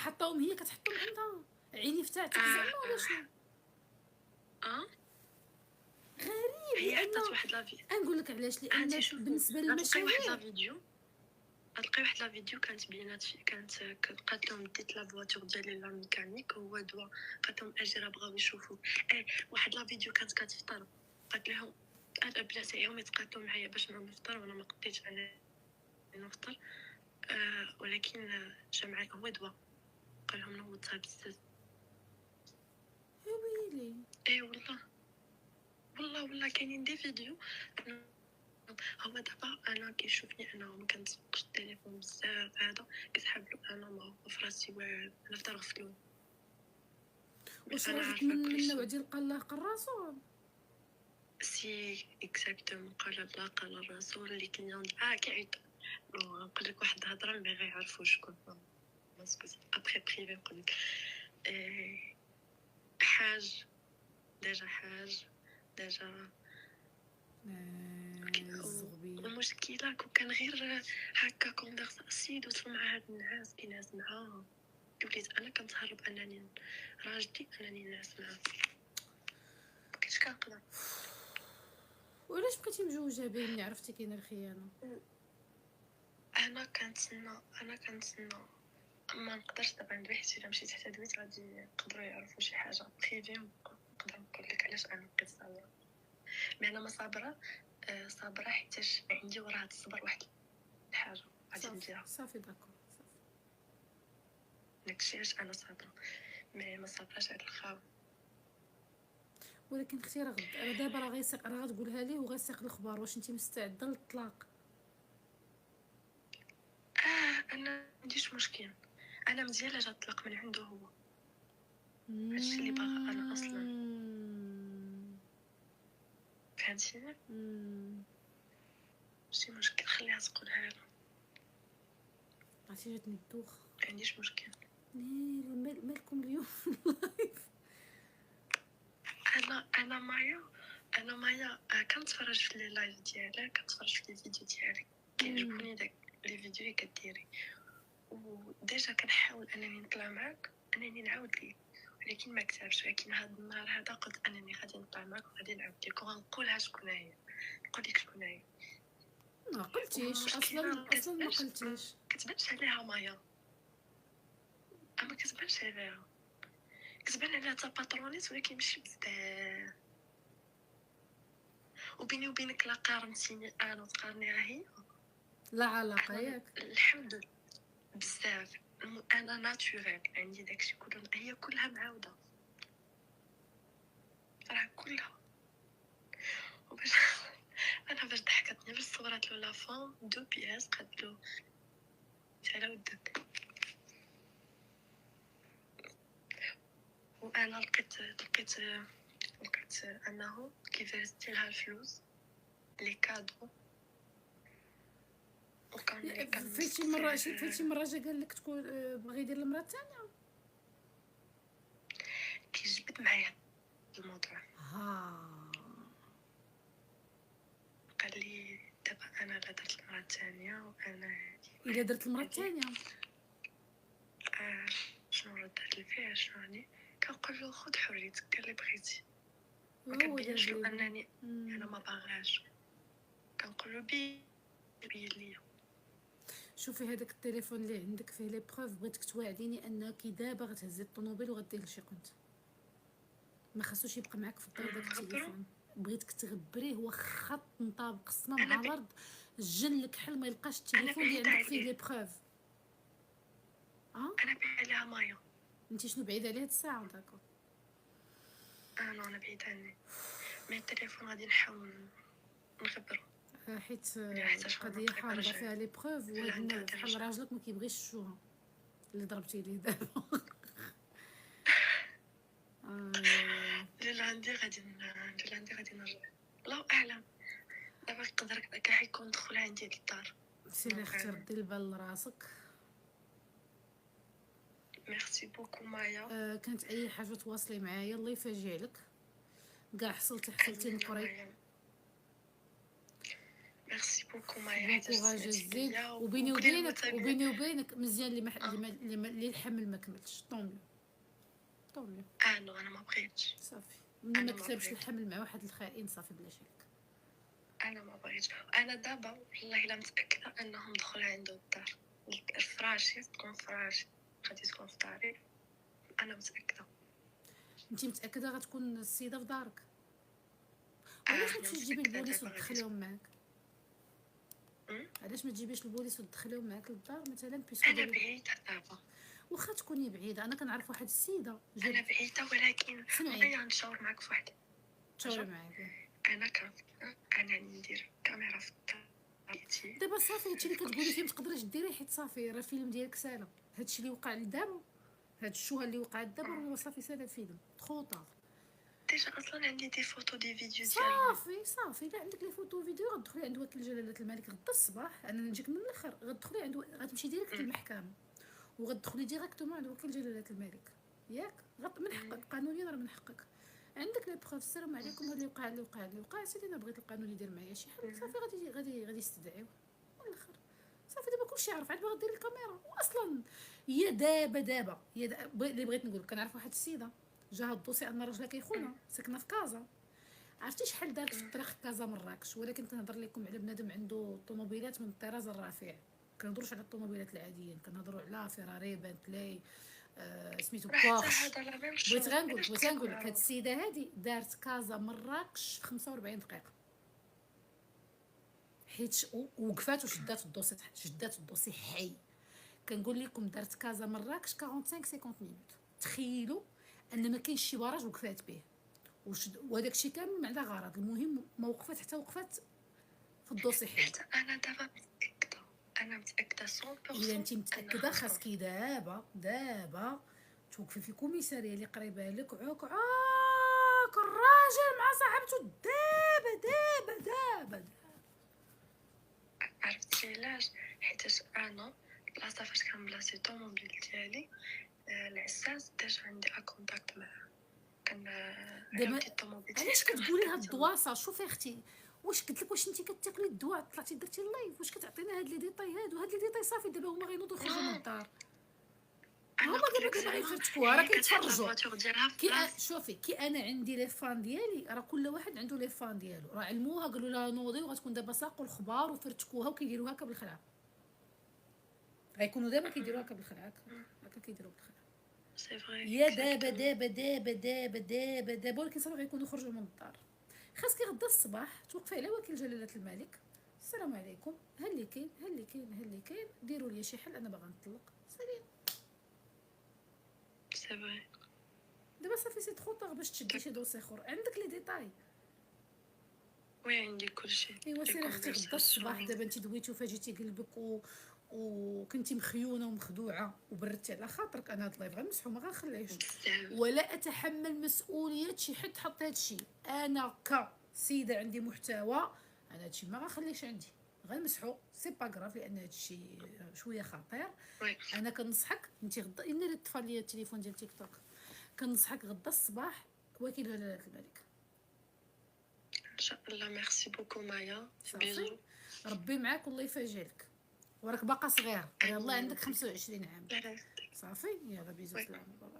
حطاهم هي كتحطهم عندها عيني فتاتك زعما ولا شنو؟ غريب. هي لان حطات واحد لا فيديو. نقول لك علاش، لان هانتي شوفي، بالنسبه غتلقاي واحد لا للمشاهير فيديو، غتلقاي واحد لا فيديو كانت بينات فيه، كانت قالت لهم ديت لا فواتور ديالي لا ميكانيك هو دوا، قالت لهم اجي راه بغاو يشوفوا. واحد لا فيديو كانت كتفطر، قالت لهم بلاتي يوم يتقاتلوا معايا باش نفطر وانا ما قديتش انا نفطر. ولكن جا معايا هو دوا، قال لهم نوضتها بزاف. يا ويلي. والله كاينين دي فيديو. هو دابا انا كيشوفني انا ما كنسوقش التليفون بزاف، هذا كتحب له انا ما في راسي والو، انا في غفلون. واش انا راجلك عارفه من كل النوع شيء. ديال قال الله قال الرسول؟ سي اكزاكتومون، قال الله قال الرسول اللي كينيون كيعيط. نقول لك واحد الهضره اللي غيعرفوا شكون مسكوت ابري بريفي. نقول لك حاج ديجا الزغبيه. المشكله كان غير هكا كونفرساسيون دوت مع هاد الناس كيناس معاها. وليت انا كنتهرب انني راجلي انني ناس معاه، مكنتش كنقدر. وعلاش بقيتي مجوجه به ملي عرفتي كاينه الخيانه؟ انا كنتسنى ما نقدرش دابا ندوي، حيت الا مشيت حتى دويت غادي يقدروا يعرفوا شي حاجه بريفي. نقدر نقول لك علاش انا بقيت صابره. مي انا ما صابره، صابره حيتاش عندي ورا هاد الصبر واحد الحاجه غادي نديرها. صافي داكور صافي. داكشي علاش انا صابره، مي ما صابراش على الخاوه. ولكن اختي راه دابا راه غيسيق، راه غتقولها ليه وغيسيق الاخبار. واش انت مستعده للطلاق؟ انا ما عنديش مشكل، انا مزيان لا جا طلق من عنده هو. هادشي اللي باغا انا اصلا، فهمتيني؟ ماشي مشكل، خليها تقولها له، عرفتي جاتني الدوخ. ما عنديش مشكل. مالكم اليوم؟ انا مايا كنتفرج في لي لايف ديالك، كنتفرج في لي فيديو ديالك، كيعجبوني داك لي فيديو اللي كديري. وديجا كنحاول انني نطلع معاك، انني نعاود ليك، ولكن ما كتبش. ولكن هذا النهار هذا قلت انني غادي نطلع معاك وغادي نعاود لك ونقولها شكون هي، نقول لك شكون هي. ما قلتيش اصلا ما قلتيش. كتبانش عليها مايا، اما كتبانش عليها، كتبان عليها تا باترونيت ولكن ماشي بزاف. وبيني وبينك لا قارنتيني انا وتقارنيها هي، لا علاقه ياك. الحمد لله بزاف. انا ناتوريل عندي داكشي كله، هي كلها معاوده راه كلها. وباش انا باش ضحكتني باش صورت له لا فون دو بياس، قالت له على ودك. وانا لقيت انه كيف رستي لها الفلوس لي كادو، وكان فايتي مره جا قال لك تكون بغى يدير المراه الثانيه. كيجبد معايا الموضوع. قال لي دابا انا لا درت المراه الثانيه، وانا الا درت المراه الثانيه شنو رد فيها شنو يعني. كنقول له خذ حريتك دير اللي بغيتي، ما هو كنبينش له دابا انني انا ما باغاش. كنقول له بين ليا. شوفي هذاك التليفون اللي عندك فيه لي بروف، بغيتك توعديني انك دابا غتهزي الطوموبيل وغدير لشي قنت. ما خاصوش يبقى معاك في الدار داك التليفون. بغيتك تغبريه واخا تنطابق السما مع الارض، الجن لك حل ما يلقاش التليفون اللي عندك فيه لي بروف. انا بعيد عليها مايا. انت شنو بعيد عليه هاد الساعه؟ داكو انا بعيد عني، مي التليفون غادي نحاول نخبرو، حيت القضيه حامضه فيها لي بروف، وهاد بحال راجلك ما كيبغيش الشوها اللي ضربتي ليه دابا. اللي عندي غادي نرجع، الله اعلم. دابا يقدر كاع يكون دخل عندي للدار. سيري اختي ردي البال لراسك. ميرسي بوكو مايا. كانت اي حاجه تواصلي معايا الله يفاجئ لك. كاع حصلتي نقري. ميرسي بوكو مايا بون حيت كوراج سمعتي الزيد. بيا وبيني وكلي وبينك المتابعين. وبيني وبينك مزيان اللي الحمل ما كملش طوميو طوميو. نو انا ما بغيتش. صافي ملي ما انا ما كتبش بغيت الحمل مع واحد الخائن صافي بلا شك. انا ما بغيتش. انا دابا والله الا متاكده انهم دخلوا عنده الدار. الفراش تكون فراش غادي تكون في داري. انا متاكده. انت متاكده غتكون السيده في دارك؟ وعلاش ما انا تمشيش تجيبي متاكده البوليس دابا غادي وتدخليهم معاك؟ تكون. علاش ما تجيبيش البوليس وتدخليهم معاك للدار مثلا بيسكو انا دابا؟ بعيده دابا. واخا تكوني بعيده، انا كنعرف واحد السيده انا جات. بعيده ولكن سمعي بغيت نشاور معاك في واحد تشاوري حاجه. معايا. انا ندير كاميرا في الدار ديالتي. دابا صافي هادشي اللي كتقولي فيه متقدريش ديريه حيت صافي راه الفيلم ديالك سالا. هادشي اللي وقع لدابا، هاد الشوهه اللي وقعت دابا راه صافي سالا الفيلم تخوطا. ديجا اصلا عندي دي فوتو دي فيديو ديالهم. صافي الا عندك لي فوتو فيديو غتدخلي عند وكيل جلاله الملك غدا الصباح. انا نجيك من الاخر، غتدخلي عند غتمشي ديريكت للمحكمه وغتدخلي ديريكتومون عند وكيل جلاله الملك ياك. من حقك قانونيا، راه من حقك. عندك لي بروف. السلام عليكم، هذا اللي وقع سيدي. انا بغيت القانون يدير معايا شي حل. صافي غادي يستدعيوه من الاخر. صافي دابا كلشي عارف، عاد باغا ديري الكاميرا. واصلا هي دابا اللي بغيت نقول كنعرف واحد السيده جا هاد الدوسي ان راجلها كيخونها ساكنه في كازا. عرفتي شحال دارت في الطريق كازا مراكش؟ ولكن كنهضر لكم على بنادم عنده طوموبيلات من الطراز الرفيع. كنهضروش على الطوموبيلات العاديين، كنهضروا على فيراري، بنتلي، سميتو بورش. هذا لا ميم بغيت شوز. غنقول لك هاد السيده هادي دارت كازا مراكش في 45 دقيقه. حيت وقفات وشدات الدوسي، حي. كنقول لكم دارت كازا مراكش 45 50 مينوت. تخيلوا ان ما كاينش شي براج وقفات به وهداك الشيء كامل مع غرض. المهم ما وقفات حتى وقفات في الدوسي حي. حتى انا دابا متاكده. انا متاكده 100% الا انت متاكده خاصكي دابا توقفي في كوميساريه اللي قريبه لك عوك الراجل مع صاحبته دابا. عرفتي علاش؟ حيتاش انا البلاصه فاش كنبلاصي الطوموبيل ديالي العساس ديجا عندي كونتاكت معاه. دابا عاودي الطوموبيل علاش كتقولي هاد الدواسه؟ شوفي اختي، واش قلت لك واش انت كتاكلي الدواء طلعتي درتي اللايف؟ واش كتعطينا هاد لي ديتاي هادو؟ هاد لي ديتاي صافي دابا هما غينوضوا يخرجوا من الدار. هما دابا غيفرتكوها، راه كيتفرجوا. شوفي كي انا عندي لي فان ديالي، راه كل واحد عنده لي فان ديالو، راه علموها قالوا لها نوضي وغتكون دابا ساقوا الخبار وفرتكوها وكيديروها هكا بالخلعه. غيكونوا دابا كيديروها هكا بالخلعه، هكا كيديروا بالخلعه. سي فري يا دابا ولكن صافي غيكونوا خرجوا من الدار. خاصك غدا الصباح توقفي على وكيل جلاله الملك. السلام عليكم، ها اللي كاين ديروا لي شي حل، انا باغا نطلق. سالين سي فري. دابا صافي سي تخو طاغ باش تشدي شي دوسي اخر. عندك لي ديتاي. وي عندي كلشي. ايوا سيري اختي غدا الصباح. دابا انت دويتي وفاجيتي قلبك وكنتي مخيونه ومخدوعه وبردتي على خاطرك. انا هاد اللايف غنمسحو ما غنخليهش ولا اتحمل مسؤوليه شي حد حط هاد الشيء. انا كسيده عندي محتوى، انا هاد الشيء ما غنخليهش عندي، غنمسحو. سي با كراف لان هاد الشيء شويه خطير. انا كنصحك انت غدا اللي طفى لي التليفون ديال تيك توك، كنصحك غدا الصباح وكيل جلاله الملك ان شاء الله. ميرسي بوكو مايا. صافي ربي معاك والله يفاجئك. وراك باقا صغير، يلاه عندك 25 عام. لا صافي يلا بيزو سلام. باي.